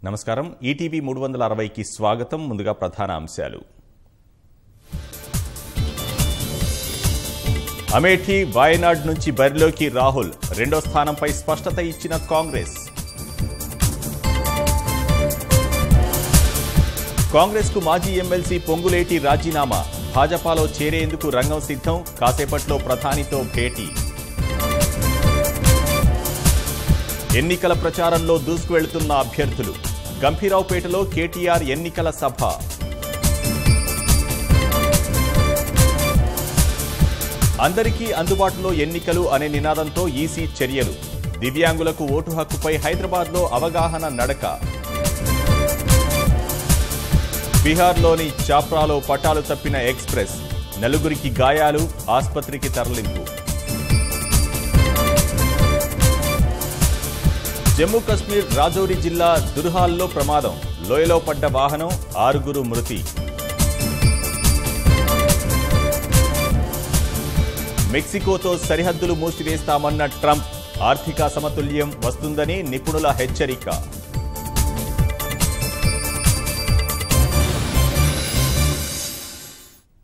నమస్కారం ఈటీవీ 360కి స్వాగతం. ముందుగా ప్రధాన అంశాలు. అమేఠీ వాయనాడ్ నుంచి బరిలోకి రాహుల్, రెండో స్థానంపై స్పష్టత ఇచ్చిన కాంగ్రెస్. కాంగ్రెస్కు మాజీ ఎమ్మెల్సీ పొంగులేటి రాజీనామా, భాజపాలో చేరేందుకు రంగం సిద్ధం, కాసేపట్లో ప్రధానితో భేటీ. ఎన్నికల ప్రచారంలో దూసుకువెళ్తున్న అభ్యర్థులు, గంభీరావుపేటలో కేటీఆర్ ఎన్నికల సభ. అందరికీ అందుబాటులో ఎన్నికలు అనే నినాదంతో ఈసీ చర్యలు, దివ్యాంగులకు ఓటు హక్కుపై హైదరాబాద్లో అవగాహన నడక. బీహార్లోని చాప్రాలో పట్టాలు తప్పిన ఎక్స్ప్రెస్, నలుగురికి గాయాలు, ఆస్పత్రికి తరలింపు. జమ్మూ కశ్మీర్ రాజౌరి జిల్లా దుర్హాల్లో ప్రమాదం, లోయలో పడ్డ వాహనం, 6 మృతి. మెక్సికోతో సరిహద్దులు మూసివేస్తామన్న ట్రంప్, ఆర్థిక సమతుల్యం వస్తుందని నిపుణుల హెచ్చరిక.